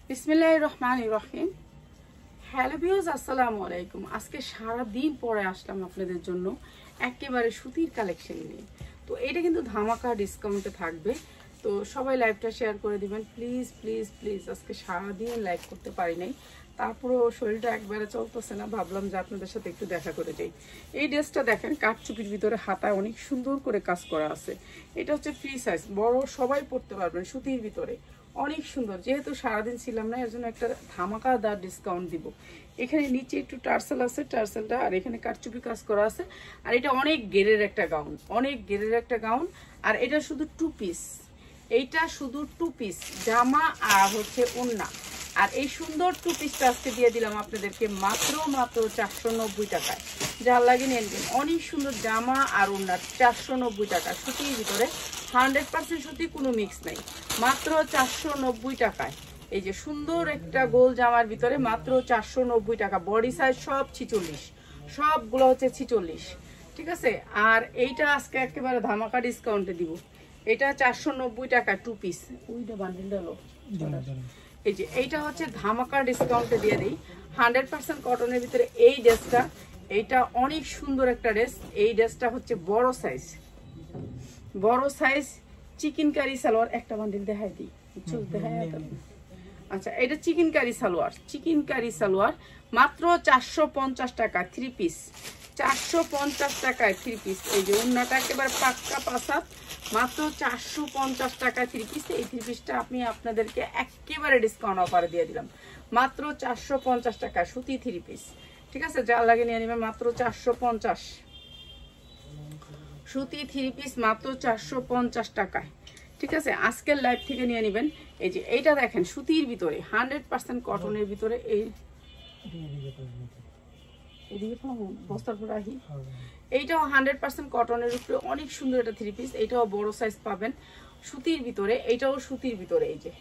বিসমিল্লাহির রহমানির রহিম। Hello viewers, আসসালামু আলাইকুম। আজকে সারা দিন পরে আসলাম আপনাদের জন্য একেবারে সুতির কালেকশন নিয়ে। তো এটা কিন্তু ধামাকা ডিসকাউন্টে থাকবে, তো সবাই লাইভটা শেয়ার করে দিবেন প্লিজ প্লিজ প্লিজ। আজকে সারাদিন লাইভ করতে পারি নাই, তারপরেও শরীরটা একবারে চলতেছে না, ভাবলাম যে আপনাদের সাথে একটু দেখা করে যাই। এই ড্রেসটা দেখেন, কাঠচুপির ভিতরে হাতায় অনেক সুন্দর করে কাজ করা আছে। এটা হচ্ছে ফ্রি সাইজ, বড় সবাই পরতে পারবেন, সুতির ভিতরে অনেক সুন্দর। যেহেতু সারাদিন ছিলাম না, এর জন্য একটা ধামাকাদার ডিসকাউন্ট দিব। এখানে নিচে একটু টার্সেল আছে, টার্সেলটা, আর এখানে কাঠচুপি কাজ করা আছে। আর এটা অনেক গেরের একটা গাউন, অনেক গেরের একটা গাউন। আর এটা শুধু 2 পিস, এইটা শুধু 2 পিস জামা আর হচ্ছে ওড়না। আর এই সুন্দর 2 পিসটা আজকে দিয়ে দিলাম আপনাদেরকে মাত্র 490 টাকায়। যার লাগে নিয়ে নেবেন। অনেক সুন্দর জামা আর ওড়না 490 টাকা, সুতির ভিতরে 100% সুতি, কোনো মিক্স নাই, মাত্র 490 টাকায়। এই যে সুন্দর একটা গোল জামার ভিতরে মাত্র 490 টাকা। বডি সাইজ সব 46, সবগুলো হচ্ছে 46, ঠিক আছে। আর এইটা আজকে একেবারে ধামাকা ডিসকাউন্টে দিব। এটা 490 টাকা 2 পিস। ওইটা বান্ডিলটা লো, এই যে এইটা হচ্ছে ধামাকা ডিসকাউন্টে দিয়ে দিই। 100% কটনের ভিতরে এই ড্রেসটা, এইটা অনেক সুন্দর একটা ড্রেস। এই ড্রেসটা হচ্ছে বড় সাইজ, বড় সাইজ চিকেন কারি সালোয়ার। একটা বান্ডিল দেখাই দিই, আচ্ছা। এটা chicken curry salwar, chicken curry salwar মাত্র 450 টাকা 3 পিস, 450 টাকায় 3 পিস। এই যে ওড়নাটা একেবারে পাক্কা পাসাত, মাত্র 450 টাকায় 3 পিস। এই 3 পিসটা আমি আপনাদেরকে একেবারে ডিসকাউন্ট অফারে দিয়ে দিলাম মাত্র 450 টাকা, সুতি 3 পিস, ঠিক আছে। যা লাগে নিয়ে নেবেন মাত্র 450, সুতি 3 পিস মাত্র 450 টাকায়, ঠিক আছে। আজকের লাইভ থেকে নিয়ে নেবেন। এই যে এইটা দেখেন, সুতির ভিতরে 100% কটনের ভিতরে। এইটাও 100% কটনের উপরে অনেক সুন্দর একটা 3 পিস। এইটাও বড় সাইজ পাবেন, সুতির ভিতরে। এইটাও সুতির ভিতরে, এই যে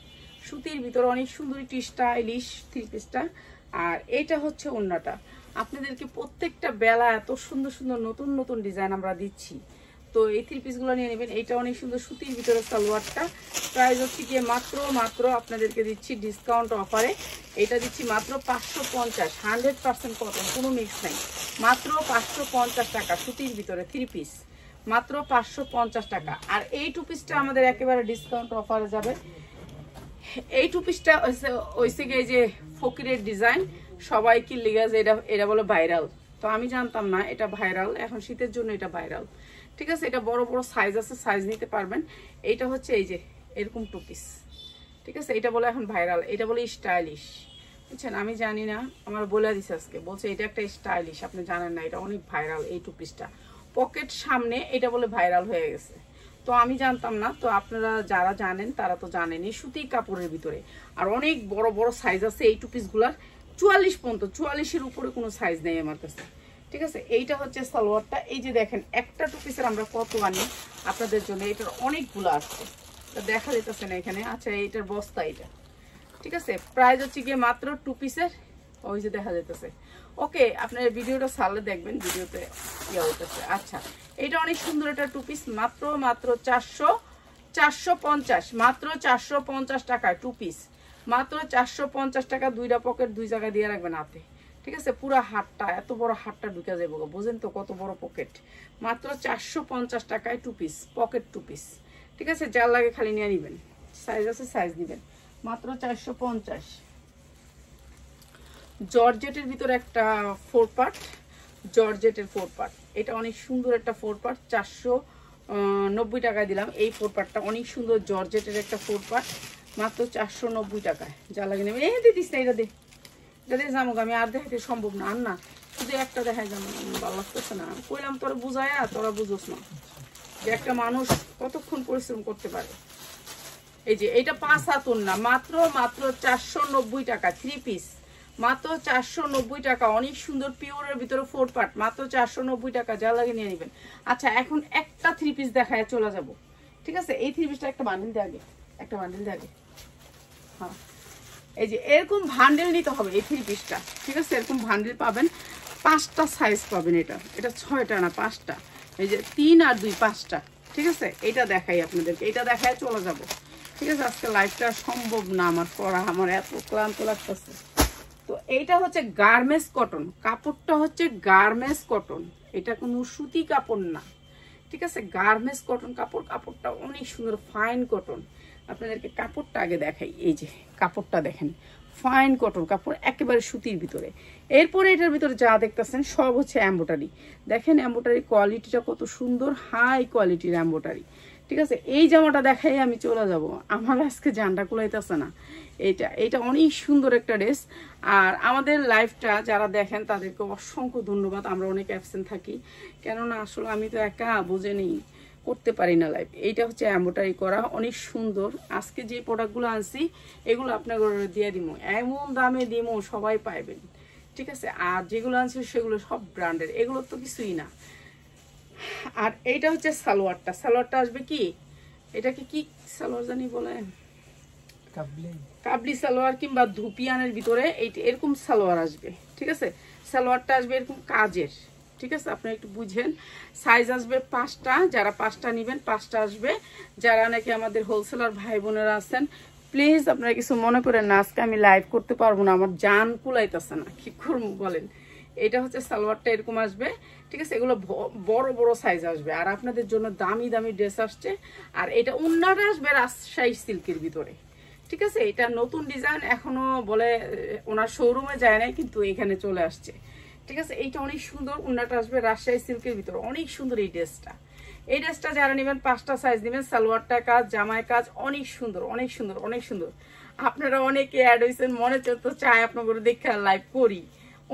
সুতির ভিতরে অনেক সুন্দর একটি স্টাইলিশ 3 পিসটা। আর এইটা হচ্ছে ওড়নাটা। আপনাদেরকে প্রত্যেকটা বেলা এত সুন্দর সুন্দর নতুন নতুন ডিজাইন আমরা দিচ্ছি, তো এই 3 পিসগুলো নিয়ে নেবেন। এইটা অনেক সুন্দর সুতির ভিতরে সালোয়ারটা, প্রাইস হচ্ছে গিয়ে মাত্র আপনাদেরকে দিচ্ছি ডিসকাউন্ট অফারে। এটা দিচ্ছি মাত্র 550, 100% কটন, কোনো মিক্স নাই, মাত্র 550 টাকা সুতির ভিতরে 3 পিস, মাত্র 550 টাকা। আর এই 2 পিসটা আমাদের একেবারে ডিসকাউন্ট অফারে যাবে। এই 2 পিসটা হয়েছে গিয়ে যে ফকিরের ডিজাইন, সবাই কি লিগা যে এটা বলে ভাইরাল, তো আমি জানতাম না এটা ভাইরাল, এখন শীতের জন্য এটা ভাইরাল, ঠিক আছে। এটা বড় বড় সাইজ আছে, সাইজ নিতে পারবেন। এইটা হচ্ছে এই যে এরকম 2 পিস, ঠিক আছে। এটা বলে এখন ভাইরাল, এটা বলে স্টাইলিশ, বুঝছেন। আমি জানি না, আমার বলে দিছে আজকে, বলছে এটা একটা স্টাইলিশ, আপনি জানেন না, এটা অনেক ভাইরাল। এই 2 পিসটা পকেট সামনে, এটা বলে ভাইরাল হয়ে গেছে, তো আমি জানতাম না। তো আপনারা যারা জানেন তারা তো জানেনই। সুতি কাপড়ের ভিতরে আর অনেক বড় বড় সাইজ আছে এই 2 পিসগুলার, 44 পর্যন্ত, 44-এর উপরে কোনো সাইজ নেই আমার কাছে, ঠিক আছে। এইটা হচ্ছে সালোয়ারটা। এই যে দেখেন, একটা 2 পিসের আমরা কত আনি আপনাদের জন্য, এটার অনেকগুলো আসছে, দেখা যেতেছে না এখানে। আচ্ছা, এইটার বস্তা এটা, ঠিক আছে। প্রাইস হচ্ছে গিয়ে মাত্র 2 পিসের, ওই যে দেখা যেতেছে। ওকে, আপনার ভিডিওটা সারলে দেখবেন, ভিডিওতে ইয়ে হইতেছে। আচ্ছা, এটা অনেক সুন্দর একটা 2 পিস, মাত্র 450, মাত্র 450 টাকায় 2 পিস, মাত্র 450 টাকা। 2টা পকেট 2 জায়গায় দিয়ে রাখবেন হাতে, ঠিক আছে। পুরো হাতটা, এত বড় হাতটা ঢুকে যাবো, বোঝেন তো কত বড় পকেট। মাত্র 450 টাকায় 2 পিস, পকেট 2 পিস, ঠিক আছে। যার লাগে খালি নিয়ে নেবেন, সাইজ আছে সাইজ নেবেন, মাত্র 450। জর্জেটের ভিতরে একটা 4 পার্ট, জর্জেটের 4 পার্ট, এটা অনেক সুন্দর একটা 4 পার্ট, 490 টাকায় দিলাম। এই 4 পার্টটা অনেক সুন্দর, জর্জেটের একটা 4 পার্ট, মাত্র 490 টাকায়। যা লাগে নেবেন। এই দিদিস না, এটা দে, এটা দিয়ে জামুক, আমি আর দেখাতে সম্ভব না, আর না, শুধু একটা দেখাই যাবো, ভালো লাগতেছে না। কইলাম তোরা বুঝায়া, তোরা বুঝোস না যে একটা মানুষ কতক্ষণ পরিশ্রম করতে পারে। এই যে এটা 5 হাত ওড়না, মাত্র 490 টাকা 3 পিস, মাত্র 490 টাকা। অনেক সুন্দর পিওরের ভিতরে 4 পার্ট, মাত্র 490 টাকা। যা লাগে নিয়ে নেবেন। আচ্ছা, এখন একটা 3 পিস দেখায় চলে যাব, ঠিক আছে। এই 3 পিসটা একটা বান্ডিল দিয়ে আগে, একটা বান্ডিল দিয়ে আগে, হ্যাঁ। এই যে এরকম ভান্ডেল নিতে হবে এই 3 পিসটা, ঠিক আছে। এরকম ভান্ডেল পাবেন, 5টা সাইজ পাবেন। এটা 6টা না 5টা, এই যে 3 আর 2 5টা, ঠিক আছে। এটা দেখাই আপনাদেরকে, এটা দেখায় চলে যাব। ঠিক আছে, আজকে লাইভটা সম্ভব না আমার করা, আমার এত ক্লান্ত লাগতেছে। তো এইটা হচ্ছে গার্মেন্টস কটন, কাপড়টা হচ্ছে গার্মেন্টস কটন, এটা কোনো সুতি কাপড় না, ঠিক আছে, গার্মেন্টস কটন কাপড়। কাপড়টা অনেক সুন্দর ফাইন কটন। আপনাদেরকে কাপড়টা আগে দেখাই, এই যে কাপড়টা দেখেন, ফাইন কটন কাপড়, একেবারে সুতির ভিতরে। এরপরে এটার ভিতরে যা দেখতেছেন সব হচ্ছে এমব্রয়ডারি। দেখেন এমব্রয়ডারি কোয়ালিটিটা কত সুন্দর, হাই কোয়ালিটির এমব্রয়ডারি, ঠিক আছে। এই জামাটা দেখাই আমি চলে যাব, আমার আজকে জানটা কুলাইতেছে না। এইটা অনেক সুন্দর একটা ড্রেস। আর আমাদের লাইফটা যারা দেখেন তাদেরকে অসংখ্য ধন্যবাদ। আমরা অনেক অ্যাবসেন্ট থাকি, কেননা আসলে আমি তো একা বুঝে নেই, করতে পারি না লাইভ। এইটা হচ্ছে এমব্রয়ডারি করা, অনেক সুন্দর। আজকে যে প্রোডাক্টগুলো আনছি এগুলো আপনার দিয়ে দিব, এমন দামে দিব সবাই পাইবেন, ঠিক আছে। আর যেগুলো আনছি সেগুলো সব ব্র্যান্ডের, এগুলো তো কিছুই না। আর এইটা হচ্ছে সালোয়ারটা, সালোয়ারটা আসবে কি, এটাকে কি সালোয়ার জানি বলে, কাবলি সালোয়ার কিংবা ধুপিয়ানের ভিতরে এরকম সালোয়ার আসবে, ঠিক আছে। সালোয়ারটা আসবে এরকম কাজের, ঠিক আছে। আপনি একটু বুঝেন, সাইজ আসবে 5টা, যারা 5টা নেবেন 5টা আসবে। যারা নাকি আমাদের হোলসেলার ভাই বোনেরা আছেন, প্লিজ আপনারা কিছু মনে করেন না, আজকে আমি লাইভ করতে পারবো না, আমার জান কুলাইতেছে না, কি করবো বলেন। এটা হচ্ছে সালোয়ারটা এরকম আসবে, ঠিক আছে। এগুলো বড় বড় সাইজ আসবে। আর আপনাদের জন্য দামি দামি ড্রেস আসছে। আর এটা উন্নাটা আসবে রাজশাহী সিল্কের ভিতরে, ঠিক আছে। এটা নতুন ডিজাইন, এখনো বলে ওনার শোরুমে যায় নাই, কিন্তু এখানে চলে আসছে, ঠিক আছে। এইটা অনেক সুন্দর, উন্নাটা আসবে রাজশাহী সিল্কের ভিতরে, অনেক সুন্দর এই ড্রেসটা। এই ড্রেসটা যারা নেবেন 5টা সাইজ নেবেন। সালোয়ারটা কাজ, জামায় কাজ, অনেক সুন্দর, অনেক সুন্দর, অনেক সুন্দর। আপনারা অনেকে অ্যাড হয়েছেন, মনে তো চায় আপনাদের দেখে লাইভ করি,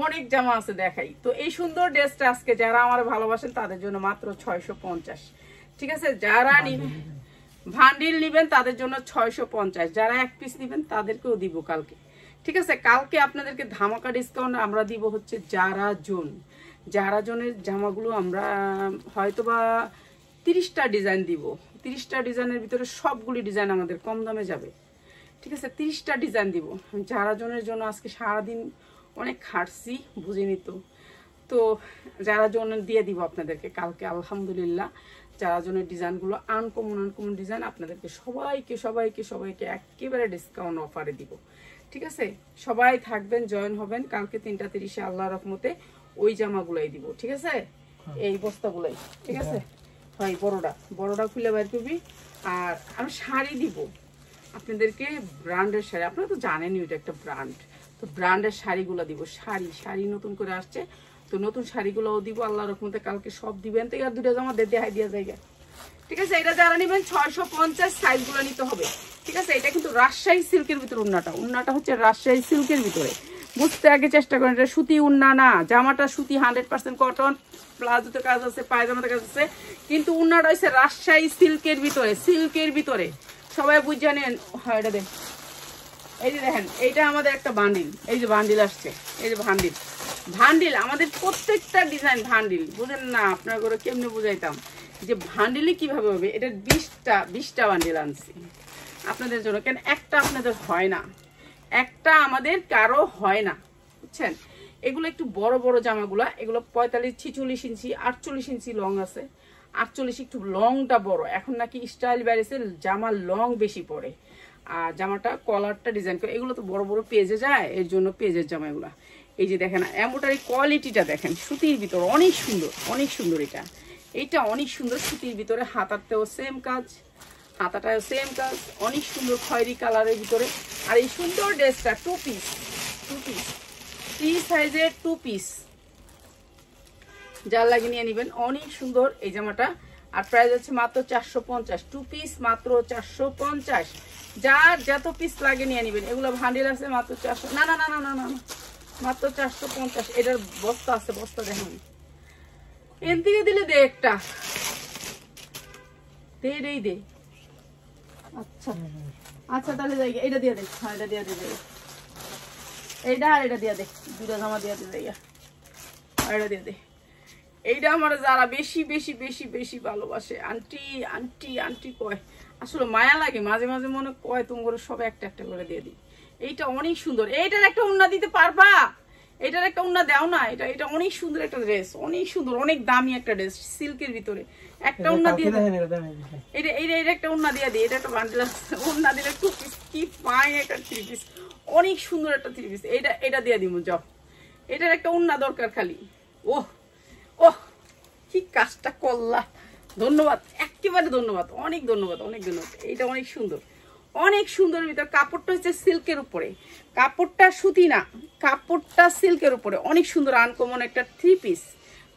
অনেক জামা আছে দেখাই। তো এই সুন্দর ড্রেসটা আজকে যারা আমার ভালোবাসেন তাদের জন্য মাত্র 650, ঠিক আছে। যারা নিবেন ভান্ডিল নিবেন তাদের জন্য 650, যারা 1 পিস নিবেন তাদেরকেও দিব কালকে, ঠিক আছে। কালকে আপনাদেরকে ধামাকা ডিসকাউন্ট আমরা দিব হচ্ছে যারা জনের জামাগুলো আমরা হয়তোবা 30টা ডিজাইন দিব। 30টা ডিজাইনের ভিতরে সবগুলি ডিজাইন আমাদের কম দামে যাবে, ঠিক আছে। 30টা ডিজাইন দিব যারা জনের জন্য। আজকে সারাদিন অনেক খাটছি, বুঝিনি তো যারা জন দিয়ে দিব আপনাদেরকে কালকে আলহামদুলিল্লাহ। যারা জনের ডিজাইনগুলো আনকমন ডিজাইন আপনাদেরকে সবাইকে একেবারে ডিসকাউন্ট অফারে দিব, ঠিক আছে। সবাই থাকবেন, জয়েন হবেন কালকে 3টা 30-এ আল্লাহর রহমতে ওই জামাগুলাই দিব, ঠিক আছে। এই বস্তাগুলাই, ঠিক আছে। হয় বড়টা খুলে বের করবি। আর আমি শাড়ি দিব আপনাদেরকে, ব্র্যান্ডের শাড়ি, আপনারা তো জানেনই ওইটা একটা ব্র্যান্ড। তো ব্র্যান্ডের শাড়িগুলো দিব, শাড়ি নতুন করে আসছে, তো নতুন শাড়িগুলোও দিব আল্লাহর রহমতে কালকে সব দিবেন। তো আর 2টা জামা দেখাই দিয়া জায়গা, ঠিক আছে। এটা যারা নেবেন 650 সাইজগুলো নিতে হবে, ঠিক আছে। এটা কিন্তু রাজশাহী সিল্কের ভিতরে উন্নাটা হচ্ছে রাজশাহী সিল্কের ভিতরে। বুঝতে আগে চেষ্টা করেন, এটা সুতি উন্না না, জামাটা সুতি 100% কটন, প্লাজোতে কাজ আছে, পায়জামাতে কাজ আছে, কিন্তু উন্নাটা হচ্ছে রাজশাহী সিল্কের ভিতরে। সবাই বুঝে নেন। হয় এটা দেন, এই যে দেখেন, এইটা আমাদের একটা বান্ডিল, এই যে বান্ডিল আসছে, এই যে ভান্ডিল আমাদের প্রত্যেকটা ডিজাইন ভান্ডিল, বুঝেন না আপনার করে কেমনে বুঝাইতাম যে ভান্ডিলে কিভাবে হবে। এটা 20টা বান্ডিল আনছি আপনাদের জন্য, কেন একটা আপনাদের হয় না, একটা আমাদের কারো হয় না, বুঝছেন। এগুলো একটু বড় জামাগুলা, এগুলো 45-46 ইঞ্চি 48 ইঞ্চি লং আছে। 48 একটু লংটা বড়, এখন নাকি স্টাইল বেড়েছে, জামার লং বেশি পড়ে। আর জামাটা কলারটা ডিজাইন করে, এগুলো তো বড় পেজে যায়, এর জন্য পেজের জামা এগুলা। এই যে দেখেন এমব্রয়ডারি কোয়ালিটিটা দেখেন, সুতির ভিতর অনেক সুন্দর। এইটা অনেক সুন্দর সুতির ভিতরে, হাতাটাও সেম কাজ, অনেক সুন্দর খয়েরি কালারের ভিতরে। আর এই সুন্দর ড্রেসটা 2 পিস 3 সাইজের 2 পিস, যার লাগে নিয়ে নেবেন, অনেক সুন্দর এই জামাটা। আর প্রাইস হচ্ছে মাত্র 450, 2 পিস মাত্র 450। যার যত পিস লাগে নিয়ে নেবেন। এগুলো ভান্ডিল আছে মাত্র 400, না মাত্র 450। এটার বস্তা আছে, বস্তা দেখেন, এর থেকে দিলে দে একটা, দে। আচ্ছা তাহলে যাই, এটা দিয়ে দে, হ্যাঁ এটা দিয়ে দে, এইটা আর এটা দিয়ে দে, 2টা জামা দিয়ে দে, আর এটা দিয়ে দে। এইটা আমার যারা বেশি ভালোবাসে, আন্টি কয়, আসলে মায়া লাগে, মাঝে মনে কয় তুমি করে সব একটা করে দিয়ে দিই। এইটা অনেক সুন্দর, এইটার একটা উন্না দিতে পারবা? এটার একটা উন্না দাও না, এটা এটা অনেক সুন্দর একটা ড্রেস, অনেক সুন্দর, অনেক দামি একটা ড্রেস সিল্কের ভিতরে। একটা উন্না দিয়ে এটা এটা এটা একটা উন্না দিয়ে দিই, এটা একটা বান্ডেল উন্না দিলে টু পিস, কি ফাইন একটা থ্রি পিস, অনেক সুন্দর একটা থ্রি পিস। এটা এটা দিয়ে দিব যাও, এটার একটা উন্না দরকার খালি। ওহ ওহ কি কাজটা করলা, ধন্যবাদ, একেবারে ধন্যবাদ, অনেক ধন্যবাদ, অনেক ধন্যবাদ। এইটা অনেক সুন্দর, অনেক সুন্দর ভিতর। কাপড়টা হচ্ছে সিল্কের উপরে, কাপড়টা সুতি না, কাপড়টা সিল্কের উপরে, অনেক সুন্দর আনকমন একটা থ্রি পিস।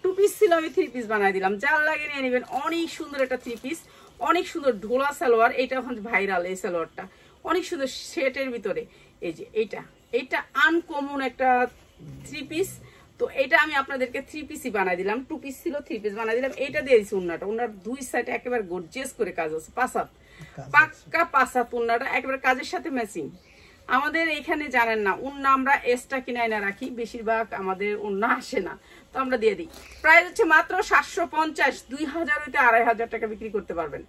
টু পিস ছিল, আমি থ্রি পিস বানাই দিলাম, যার লাগে নিয়ে নেবেন। অনেক সুন্দর একটা থ্রি পিস, অনেক সুন্দর ঢোলা সালোয়ার, এটা এখন ভাইরাল এই সালোয়ারটা, অনেক সুন্দর সেটের ভিতরে। এই যে এইটা, এইটা আনকমন একটা থ্রি পিস। তো এটা আমি আপনাদেরকে থ্রি পিসই বানাই দিলাম, টু পিস ছিল থ্রি পিস বানাই দিলাম। এটা দিয়ে দিচ্ছি উন্নাটা, উন্নার দুই সাইডে একেবারে গর্জিয়াস করে কাজ আছে, পাসাত পাক্কা পাসাত উন্নাটা একেবারে কাজের সাথে ম্যাচিং। আমাদের এখানে জানেন না উন্না আমরা এক্সট্রা কিনাই না রাখি, বেশিরভাগ আমাদের উন্না আসে না, তো আমরা দিয়ে দিই। প্রাইস হচ্ছে মাত্র 750, 2000 হইতে 2500 টাকা বিক্রি করতে পারবেন,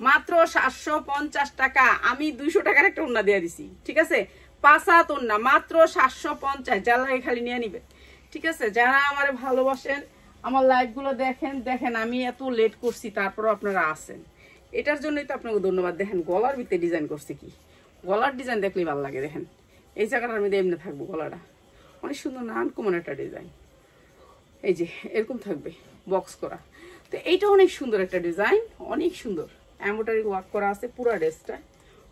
মাত্র 750 টাকা। আমি 200 টাকার একটা উন্না দিয়ে দিছি, ঠিক আছে? পাসাত উন্না মাত্র 750, যার লাগে খালি নিয়ে নিবেন, ঠিক আছে? যারা আমার ভালোবাসেন, আমার লাইভ গুলো দেখেন, দেখেন আমি এত লেট করছি তারপরও আপনারা আসেন, এটার জন্যই তো আপনাকে ধন্যবাদ। দেখেন গলার ভিতরে ডিজাইন করছে, কি গলার ডিজাইন দেখলেই ভালো লাগে। দেখেন এই জায়গাটার মধ্যে এমনি থাকবো, গলাটা অনেক সুন্দর না, আনকমন একটা ডিজাইন। এই যে এরকম থাকবে বক্স করা, তো এইটা অনেক সুন্দর একটা ডিজাইন, অনেক সুন্দর এমব্রয়ডারি ওয়ার্ক করা আছে পুরা ড্রেসটা,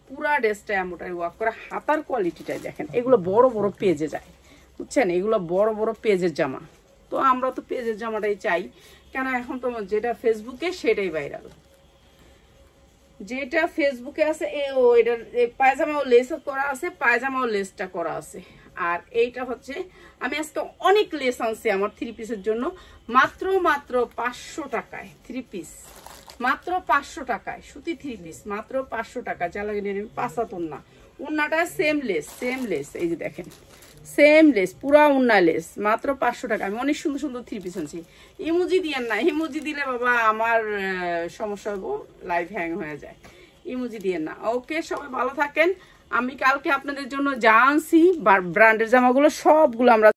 পুরা ড্রেসটা এমব্রয়ডারি ওয়ার্ক করা। হাতার কোয়ালিটিটাই দেখেন, এগুলো বড় বড় পেজে যায়, বুঝছেন? এগুলো বড় বড় পেজের জামা, তো আমরা তো পেজের জামাটাই চাই, কেন এখন তো যেটা ফেসবুকে সেটাই ভাইরাল, যেটা ফেসবুকে আছে এটার পায়জামাও লেস করা আছে, পায়জামাও লেসটা করা আছে। আর এইটা হচ্ছে আমি আজকে অনেক লেস আনছি আমার থ্রি পিসের জন্য, মাত্র মাত্র 500 টাকায় থ্রি পিস, মাত্র 500 টাকায় সুতি থ্রি পিস, মাত্র 500 টাকা। যা লাগে নিয়ে নেবেন। পাসাত উন্না, উন্নাটা সেম লেস, সেম লেস, এই যে দেখেন সেম লেস, পুরা উন্না লেস, মাত্র 500 টাকা। আমি অনেক সুন্দর সুন্দর থ্রি পিস আনছি। ইমোজি দিয়েন না, ইমোজি দিলে বাবা আমার সমস্যা হবো, লাইভ হ্যাং হয়ে যায়, ইমোজি দিয়েন না। ওকে, সবাই ভালো থাকেন। আমি কালকে আপনাদের জন্য যা আনছি ব্র্যান্ডের জামাগুলো সবগুলো আমরা